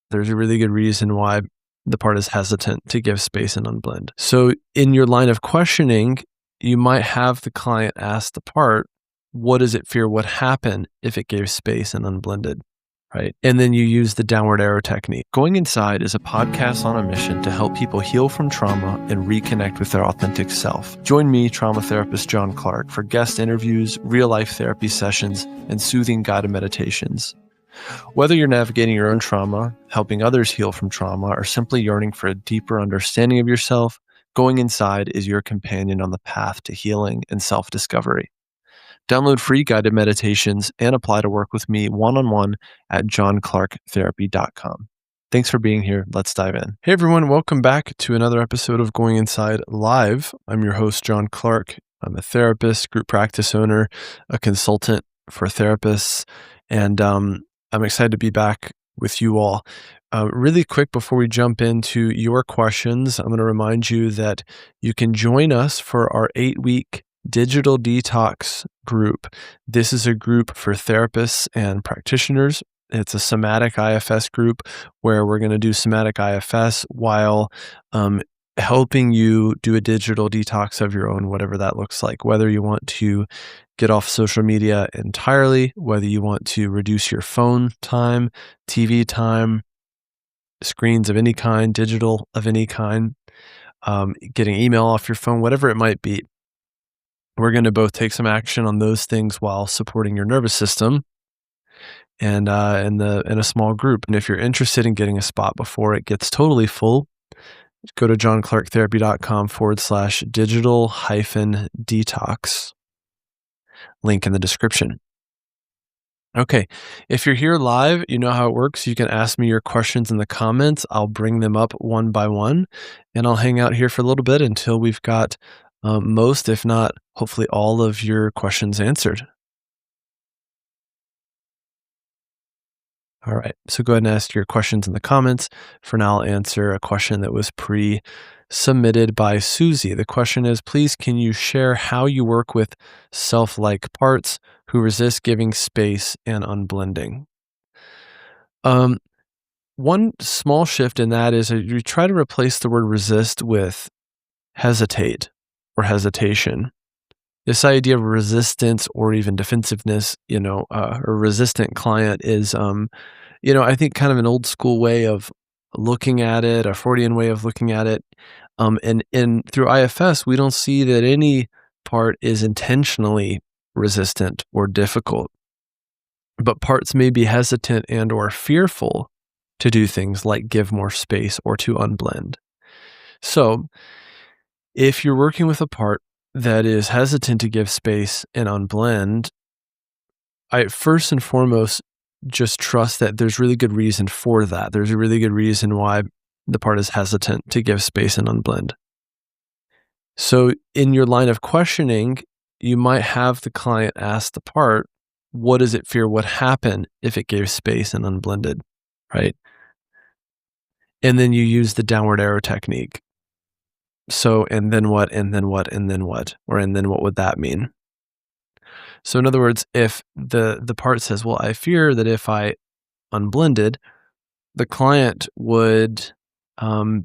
there's a really good reason why the part is hesitant to give space and unblend. So in your line of questioning, you might have the client ask the part, what does it fear would happen if it gave space and unblended? Right. And then you use the downward arrow technique. Going Inside is a podcast on a mission to help people heal from trauma and reconnect with their authentic self. Join me, trauma therapist John Clarke, for guest interviews, real-life therapy sessions, and soothing guided meditations. Whether you're navigating your own trauma, helping others heal from trauma, or simply yearning for a deeper understanding of yourself, Going Inside is your companion on the path to healing and self-discovery. Download free guided meditations and apply to work with me one-on-one at johnclarketherapy.com. Thanks for being here. Let's dive in. Hey everyone, welcome back to another episode of Going Inside Live. I'm your host, John Clarke. I'm a therapist, group practice owner, a consultant for therapists, and I'm excited to be back with you all. Really quick before we jump into your questions, I'm going to remind you that you can join us for our 8-week digital detox group. This is a group for therapists and practitioners. It's a somatic IFS group where we're going to do somatic IFS while helping you do a digital detox of your own, whatever that looks like. Whether you want to get off social media entirely, whether you want to reduce your phone time, TV time, screens of any kind, digital of any kind, getting email off your phone, whatever it might be. We're going to both take some action on those things while supporting your nervous system and in a small group. And if you're interested in getting a spot before it gets totally full, go to johnclarketherapy.com/digital-detox. Link in the description. Okay, if you're here live, you know how it works. You can ask me your questions in the comments. I'll bring them up one by one, and I'll hang out here for a little bit until we've got most, if not, hopefully all of your questions answered. All right, so go ahead and ask your questions in the comments. For now, I'll answer a question that was pre-submitted by Susie. The question is, please, can you share how you work with self-like parts who resist giving space and unblending? One small shift in that is you try to replace the word resist with hesitate or hesitation. This idea of resistance or even defensiveness, a resistant client is, I think kind of an old school way of looking at it, a Freudian way of looking at it. And through IFS, we don't see that any part is intentionally resistant or difficult, but parts may be hesitant and or fearful to do things like give more space or to unblend. So if you're working with a part that is hesitant to give space and unblend, I first and foremost just trust that there's really good reason for that. There's a really good reason why the part is hesitant to give space and unblend. So in your line of questioning, you might have the client ask the part, what does it fear would happen if it gave space and unblended, right? And then you use the downward arrow technique. So, and then what, and then what, and then what, or and then what would that mean? So in other words, if the part says, well, I fear that if I unblended, the client would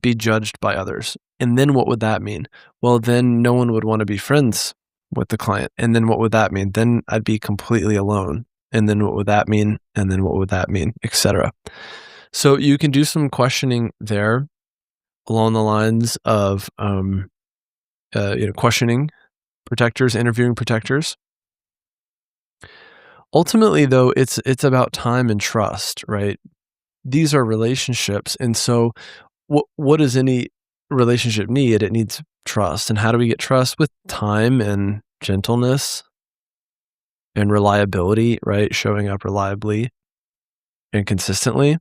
be judged by others. And then what would that mean? Well, then no one would want to be friends with the client. And then what would that mean? Then I'd be completely alone. And then what would that mean? And then what would that mean, etc. So you can do some questioning there along the lines of questioning protectors, interviewing protectors. Ultimately, though, it's about time and trust, right? These are relationships, and so what does any relationship need? It needs trust. And how do we get trust? With time and gentleness and reliability, right? Showing up reliably and consistently.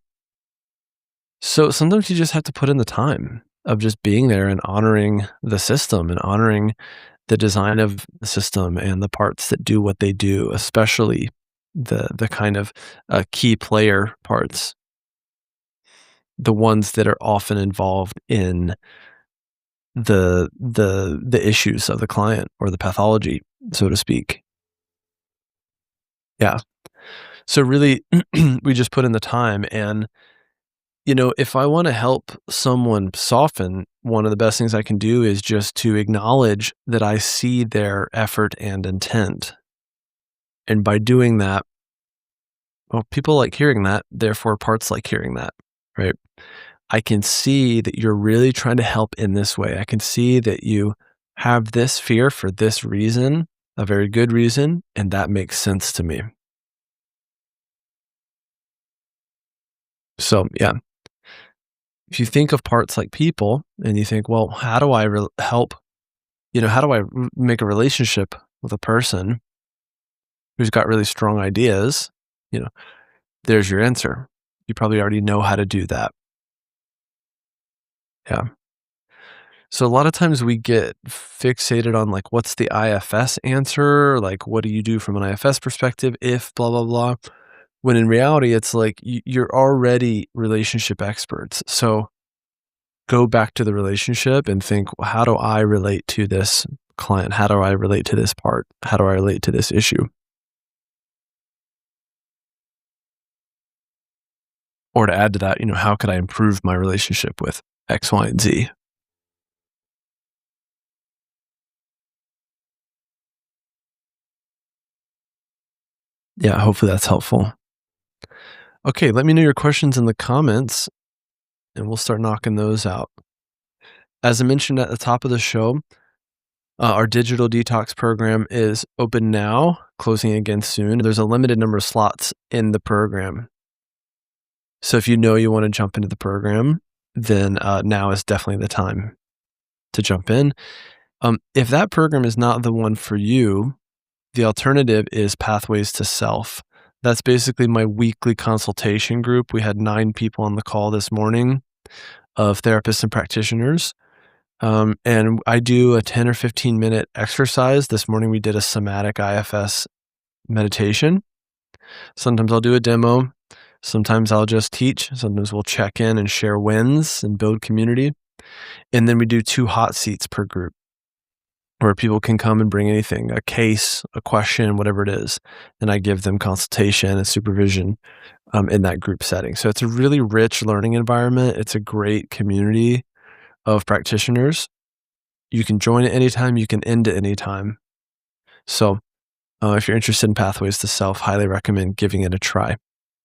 So sometimes you just have to put in the time of just being there and honoring the system and honoring the design of the system and the parts that do what they do, especially the kind of key player parts, the ones that are often involved in the issues of the client or the pathology, so to speak. Yeah. So really, we just put in the time, and If I want to help someone soften, one of the best things I can do is just to acknowledge that I see their effort and intent. And by doing that, well, people like hearing that, therefore parts like hearing that, right? I can see that you're really trying to help in this way. I can see that you have this fear for this reason, a very good reason, and that makes sense to me. So, yeah, if you think of parts like people and you think, well, how do I help? How do I make a relationship with a person who's got really strong ideas? You know, there's your answer. You probably already know how to do that. Yeah. So a lot of times we get fixated on like, what's the IFS answer? Like, what do you do from an IFS perspective if blah, blah, blah. When in reality, it's like you're already relationship experts. So go back to the relationship and think, well, how do I relate to this client? How do I relate to this part? How do I relate to this issue? Or to add to that, how could I improve my relationship with X, Y, and Z? Yeah, hopefully that's helpful. Okay, let me know your questions in the comments and we'll start knocking those out. As I mentioned at the top of the show, our digital detox program is open now, closing again soon. There's a limited number of slots in the program. So if you want to jump into the program, then now is definitely the time to jump in. If that program is not the one for you, the alternative is Pathways to Self. That's basically my weekly consultation group. We had 9 people on the call this morning of therapists and practitioners. And I do a 10 or 15-minute exercise. This morning we did a somatic IFS meditation. Sometimes I'll do a demo. Sometimes I'll just teach. Sometimes we'll check in and share wins and build community. And then we do 2 hot seats per group where people can come and bring anything, a case, a question, whatever it is. And I give them consultation and supervision in that group setting. So it's a really rich learning environment. It's a great community of practitioners. You can join at any time. You can end at any time. So if you're interested in Pathways to Self, highly recommend giving it a try.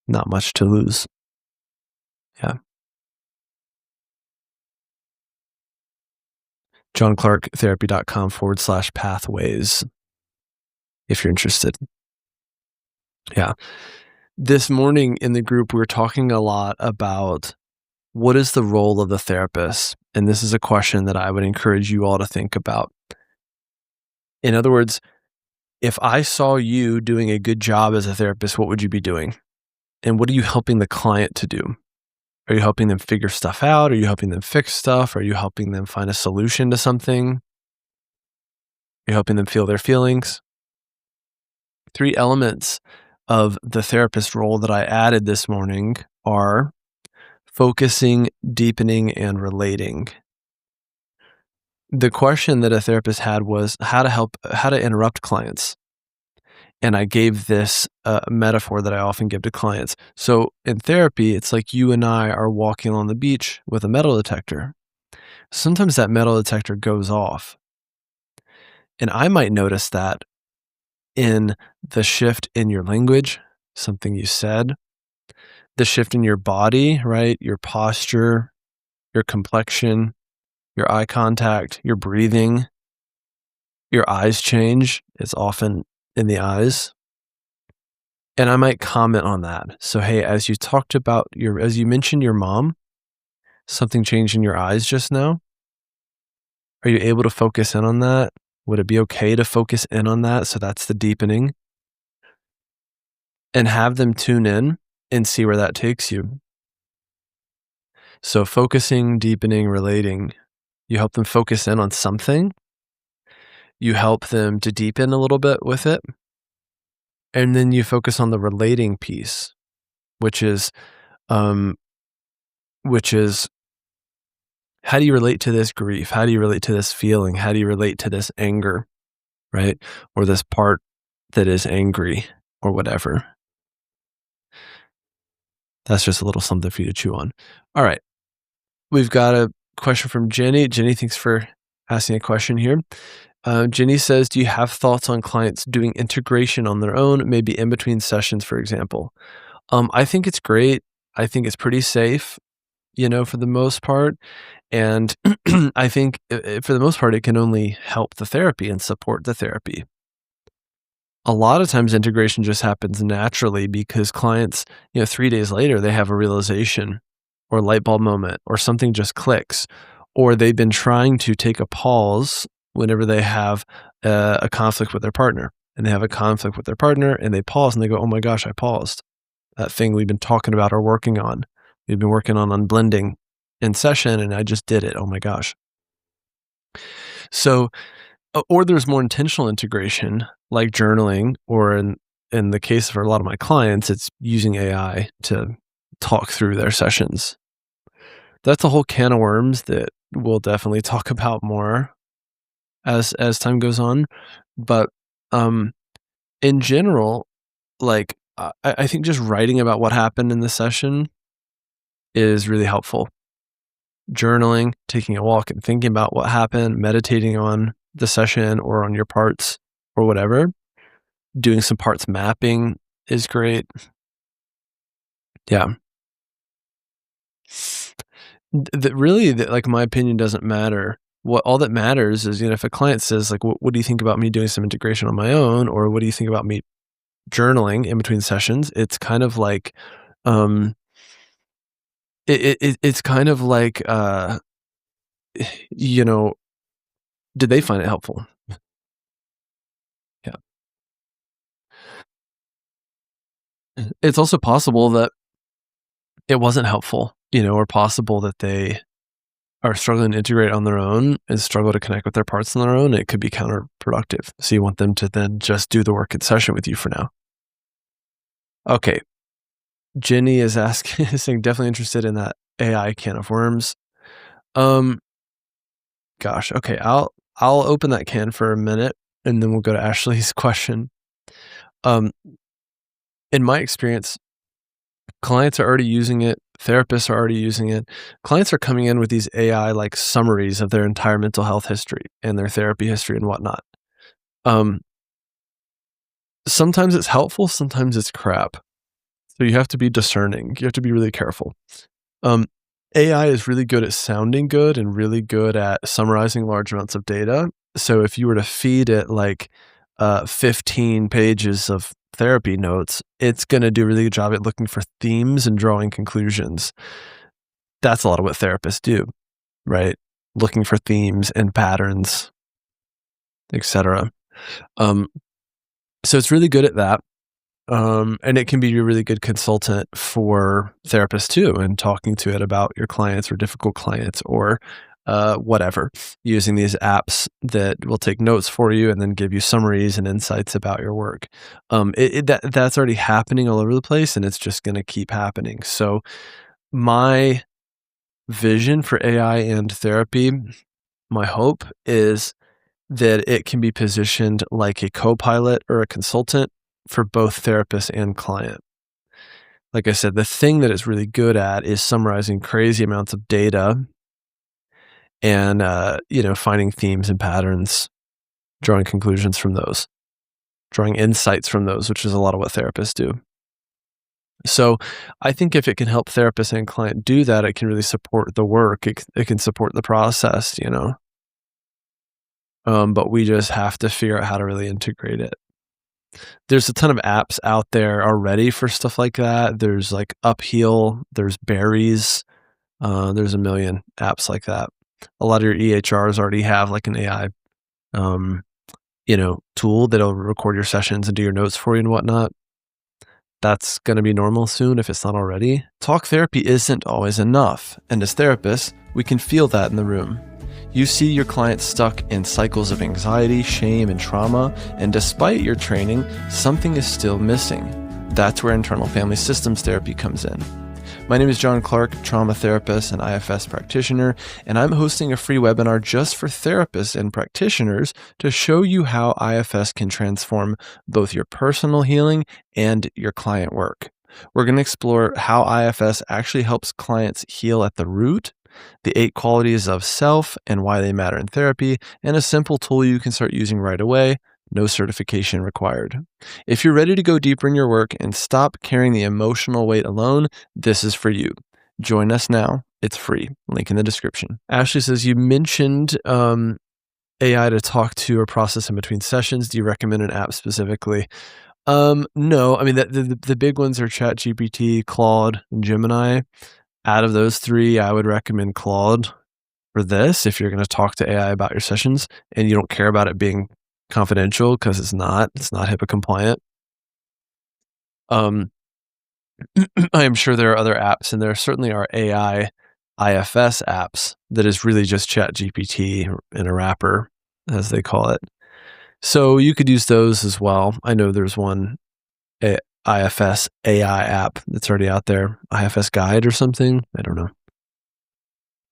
Not much to lose. Yeah. johnclarketherapy.com/pathways if you're interested. Yeah. This morning in the group, we were talking a lot about what is the role of the therapist? And this is a question that I would encourage you all to think about. In other words, if I saw you doing a good job as a therapist, what would you be doing? And what are you helping the client to do? Are you helping them figure stuff out? Are you helping them fix stuff? Are you helping them find a solution to something? Are you helping them feel their feelings? 3 elements of the therapist role that I added this morning are focusing, deepening, and relating. The question that a therapist had was how to interrupt clients. And I gave this metaphor that I often give to clients. So in therapy, it's like you and I are walking on the beach with a metal detector. Sometimes that metal detector goes off. And I might notice that in the shift in your language, something you said, the shift in your body, right? Your posture, your complexion, your eye contact, your breathing, your eyes change. It's often in the eyes. And I might comment on that. So, hey, as you mentioned your mom, something changed in your eyes just now. Are you able to focus in on that? Would it be okay to focus in on that? So that's the deepening. And have them tune in and see where that takes you. So focusing, deepening, relating, you help them focus in on something. You help them to deepen a little bit with it. And then you focus on the relating piece, which is um, which is how do you relate to this grief? How do you relate to this feeling? How do you relate to this anger, right? Or this part that is angry or whatever. That's just a little something for you to chew on. All right. We've got a question from Jenny. Jenny, thanks for asking a question here. Jenny says, do you have thoughts on clients doing integration on their own, maybe in between sessions, for example? I think it's great. I think it's pretty safe, for the most part. And I think for the most part, it can only help the therapy and support the therapy. A lot of times integration just happens naturally because clients, 3 days later, they have a realization or a light bulb moment or something just clicks, or they've been trying to take a pause whenever they have a conflict with their partner, and they have a conflict with their partner and they pause and they go, oh my gosh, I paused that thing we've been talking about or working on. We've been working on unblending in session and I just did it. Oh my gosh. So, or there's more intentional integration like journaling, or in the case for a lot of my clients, it's using AI to talk through their sessions. That's a whole can of worms that we'll definitely talk about more as time goes on. But in general, like I think just writing about what happened in the session is really helpful. Journaling, taking a walk and thinking about what happened, meditating on the session or on your parts or whatever. Doing some parts mapping is great. Yeah. Really, like, my opinion doesn't matter. All that matters is, if a client says, like, what do you think about me doing some integration on my own? Or what do you think about me journaling in between sessions? It's kind of like, it's kind of like, did they find it helpful? Yeah. It's also possible that it wasn't helpful, or possible that they are struggling to integrate on their own and struggle to connect with their parts on their own. It could be counterproductive. So you want them to then just do the work in session with you for now. Okay. Jenny is asking, saying definitely interested in that AI can of worms. Gosh. Okay. I'll open that can for a minute and then we'll go to Ashley's question. In my experience, clients are already using it. Therapists are already using it. Clients are coming in with these AI like summaries of their entire mental health history and their therapy history and whatnot. Sometimes it's helpful, sometimes it's crap. So you have to be discerning. You have to be really careful. AI is really good at sounding good and really good at summarizing large amounts of data. So if you were to feed it like 15 pages of therapy notes, it's going to do a really good job at looking for themes and drawing conclusions. That's a lot of what therapists do, right? Looking for themes and patterns, etc. So it's really good at that. And it can be a really good consultant for therapists too, and talking to it about your clients or difficult clients or whatever, using these apps that will take notes for you and then give you summaries and insights about your work. That's already happening all over the place, and it's just going to keep happening. So my vision for AI and therapy, my hope is that it can be positioned like a co-pilot or a consultant for both therapist and client. Like I said, the thing that it's really good at is summarizing crazy amounts of data and, finding themes and patterns, drawing conclusions from those, drawing insights from those, which is a lot of what therapists do. So I think if it can help therapist and client do that, it can really support the work. It can support the process, but we just have to figure out how to really integrate it. There's a ton of apps out there already for stuff like that. There's like Upheal, there's Berries, there's a million apps like that. A lot of your EHRs already have like an AI, tool that'll record your sessions and do your notes for you and whatnot. That's going to be normal soon if it's not already. Talk therapy isn't always enough, and as therapists, we can feel that in the room. You see your clients stuck in cycles of anxiety, shame, and trauma, and despite your training, something is still missing. That's where internal family systems therapy comes in. My name is John Clarke, trauma therapist and IFS practitioner, and I'm hosting a free webinar just for therapists and practitioners to show you how IFS can transform both your personal healing and your client work. We're going to explore how IFS actually helps clients heal at the root, the 8 qualities of self and why they matter in therapy, and a simple tool you can start using right away. No certification required. If you're ready to go deeper in your work and stop carrying the emotional weight alone, this is for you. Join us now. It's free. Link in the description. Ashley says, you mentioned AI to talk to or process in between sessions. Do you recommend an app specifically? No. I mean, the big ones are ChatGPT, Claude, and Gemini. Out of those 3, I would recommend Claude for this if you're going to talk to AI about your sessions and you don't care about it being confidential, because it's not HIPAA compliant. I am sure there are other apps, and there certainly are AI IFS apps that is really just ChatGPT in a wrapper, as they call it. So you could use those as well. I know there's one IFS AI app that's already out there, IFS Guide or something. I don't know.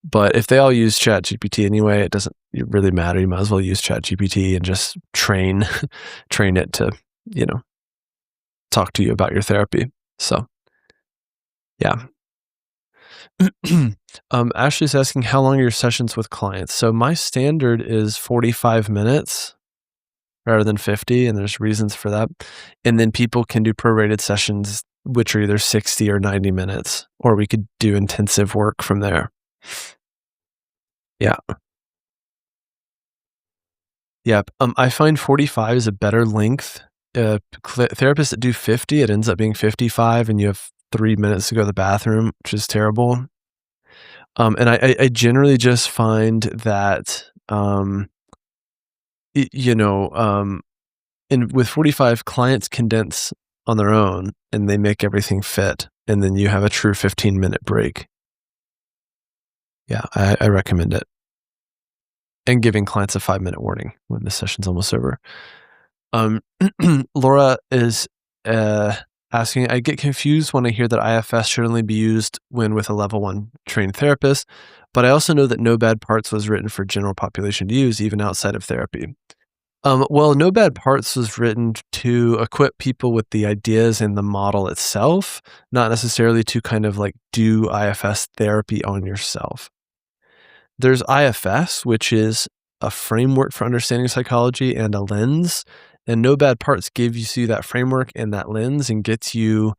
But if they all use ChatGPT anyway, it doesn't really matter. You might as well use ChatGPT and just train it to, talk to you about your therapy. So, yeah. Ashley's asking, how long are your sessions with clients? So my standard is 45 minutes rather than 50, and there's reasons for that. And then people can do prorated sessions, which are either 60 or 90 minutes, or we could do intensive work from there. Yeah. Yep. I find 45 is a better length. Therapists that do 50, it ends up being 55, and you have 3 minutes to go to the bathroom, which is terrible. And I generally just find that, and with 45, clients condense on their own and they make everything fit, and then you have a true 15-minute break. Yeah, I recommend it. And giving clients a 5-minute warning when the session's almost over. Laura is asking, I get confused when I hear that IFS should only be used when with a level 1 trained therapist, but I also know that No Bad Parts was written for general population to use, even outside of therapy. Well, No Bad Parts was written to equip people with the ideas and the model itself, not necessarily to kind of like do IFS therapy on yourself. There's IFS, which is a framework for understanding psychology and a lens. And No Bad Parts gives you that framework and that lens and gets you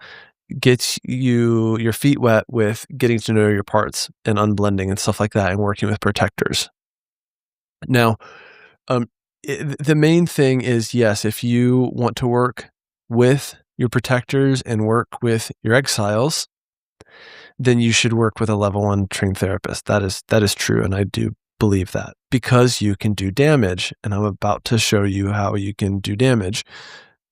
your feet wet with getting to know your parts and unblending and stuff like that, and working with protectors. Now, the main thing is, yes, if you want to work with your protectors and work with your exiles, then you should work with a level 1 trained therapist. That is true, and I do believe that, because you can do damage, and I'm about to show you how you can do damage.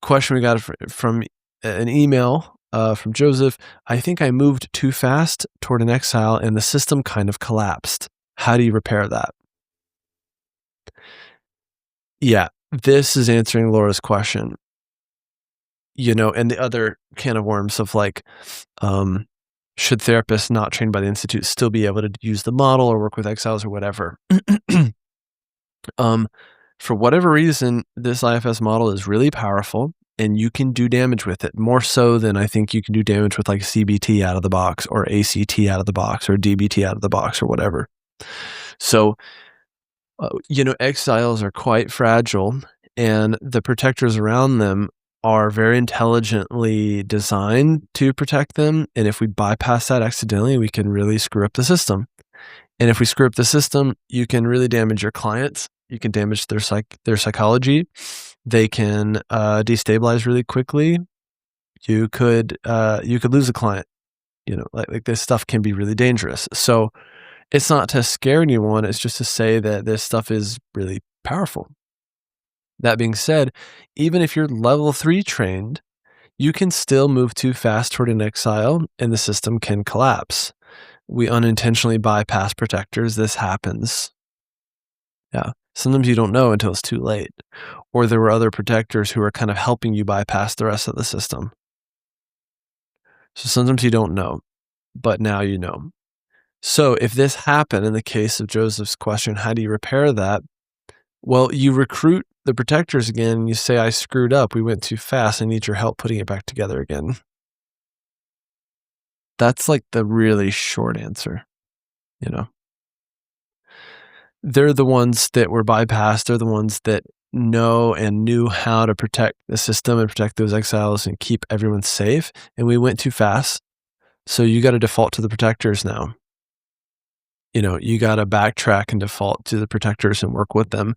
Question we got from an email from Joseph: I think I moved too fast toward an exile and the system kind of collapsed. How do you repair that? Yeah, this is answering Laura's question. And the other can of worms of like, should therapists not trained by the Institute still be able to use the model or work with exiles or whatever? For whatever reason, this IFS model is really powerful, and you can do damage with it, more so than I think you can do damage with like CBT out of the box, or ACT out of the box, or DBT out of the box, or whatever. So, exiles are quite fragile, and the protectors around them are very intelligently designed to protect them. And if we bypass that accidentally, we can really screw up the system. And if we screw up the system, you can really damage your clients. You can damage their psychology. They can destabilize really quickly. You could lose a client. Like this stuff can be really dangerous. So it's not to scare anyone. It's just to say that this stuff is really powerful. That being said, even if you're level 3 trained, you can still move too fast toward an exile and the system can collapse. We unintentionally bypass protectors. This happens. Yeah. Sometimes you don't know until it's too late. Or there were other protectors who are kind of helping you bypass the rest of the system. So sometimes you don't know, but now you know. So if this happened in the case of Joseph's question, how do you repair that? Well, you recruit the protectors again, and you say, I screwed up. We went too fast. I need your help putting it back together again. That's like the really short answer, you know. They're the ones that were bypassed. They're the ones that know and knew how to protect the system and protect those exiles and keep everyone safe. And we went too fast. So you got to default to the protectors now. You got to backtrack and default to the protectors and work with them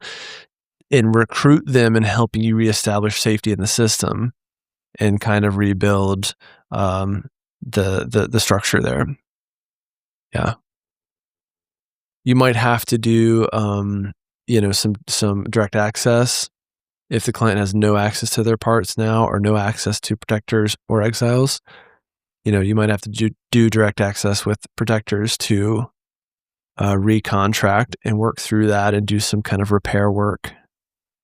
and recruit them and help you reestablish safety in the system and kind of rebuild the structure there. Yeah. You might have to do some direct access if the client has no access to their parts now or no access to protectors or exiles. You might have to do direct access with protectors to recontract and work through that and do some kind of repair work.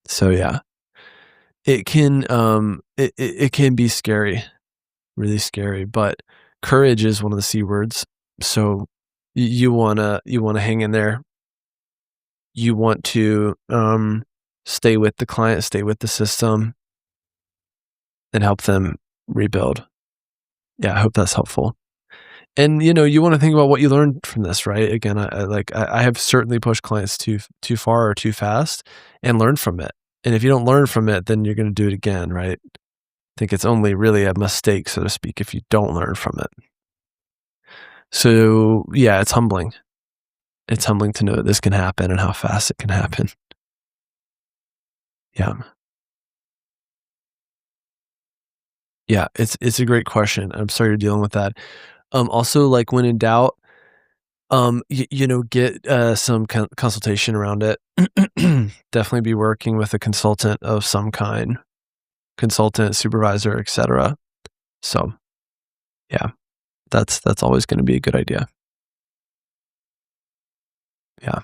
So yeah, it can it can be scary, really scary, but courage is one of the C words. So you wanna hang in there. You want to stay with the client, stay with the system, and help them rebuild. Yeah, I hope that's helpful. And you want to think about what you learned from this, right? Again, I have certainly pushed clients too far or too fast, and learned from it. And if you don't learn from it, then you're going to do it again, right? I think it's only really a mistake, so to speak, if you don't learn from it. So yeah, it's humbling. It's humbling to know that this can happen and how fast it can happen. Yeah. Yeah, it's a great question. I'm sorry you're dealing with that. Also, like when in doubt, get some consultation around it. Definitely be working with a consultant of some kind, consultant, supervisor, etc. So, yeah, that's always going to be a good idea. Yeah.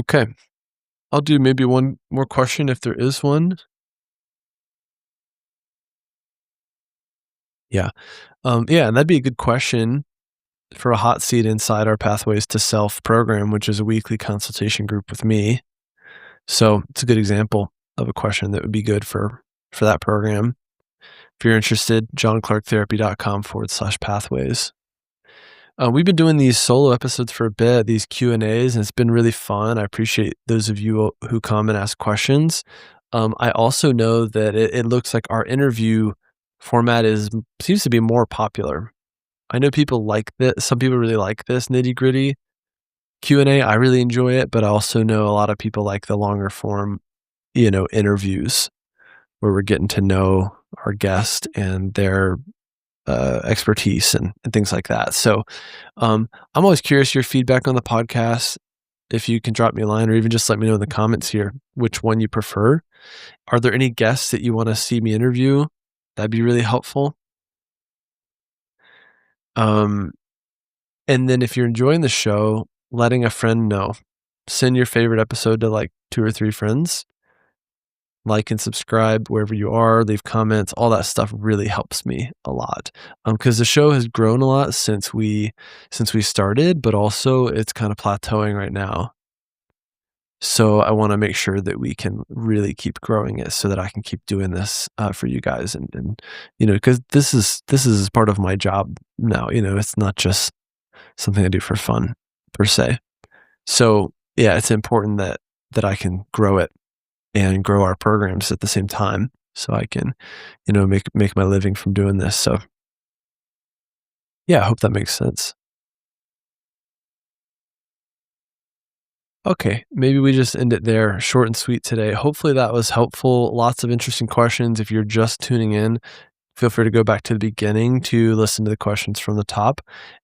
Okay. I'll do maybe one more question if there is one. Yeah. Yeah, and that'd be a good question for a hot seat inside our Pathways to Self program, which is a weekly consultation group with me. So it's a good example of a question that would be good for that program. If you're interested, johnclarketherapy.com/pathways. We've been doing these solo episodes for a bit, these Q&As, and it's been really fun. I appreciate those of you who come and ask questions. I also know that it looks like our interview format seems to be more popular. I know people like this. Some people really like this nitty-gritty Q&A. I really enjoy it, but I also know a lot of people like the longer form, interviews where we're getting to know our guest and their expertise and things like that. So I'm always curious your feedback on the podcast. If you can drop me a line or even just let me know in the comments here which one you prefer. Are there any guests that you want to see me interview? That'd be really helpful. And then if you're enjoying the show, letting a friend know. Send your favorite episode to like 2 or 3 friends. Like and subscribe wherever you are, leave comments, all that stuff really helps me a lot. Because the show has grown a lot since we started, but also it's kind of plateauing right now. So I want to make sure that we can really keep growing it so that I can keep doing this for you guys. And because this is part of my job now, it's not just something I do for fun per se. So yeah, it's important that I can grow it and grow our programs at the same time so I can, make my living from doing this. So yeah, I hope that makes sense. Okay, maybe we just end it there, short and sweet today. Hopefully that was helpful. Lots of interesting questions. If you're just tuning in, feel free to go back to the beginning to listen to the questions from the top.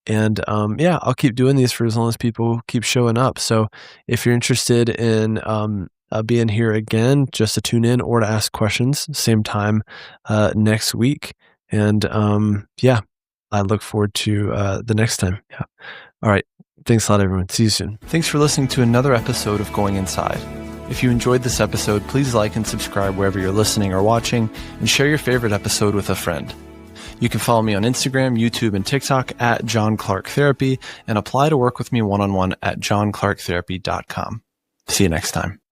And yeah, I'll keep doing these for as long as people keep showing up. So if you're interested in being here again, just to tune in or to ask questions, same time next week. And yeah, I look forward to the next time. Yeah. All right. Thanks a lot, everyone. See you soon. Thanks for listening to another episode of Going Inside. If you enjoyed this episode, please like and subscribe wherever you're listening or watching, and share your favorite episode with a friend. You can follow me on Instagram, YouTube, and TikTok at John Clarke Therapy, and apply to work with me one-on-one at johnclarketherapy.com. See you next time.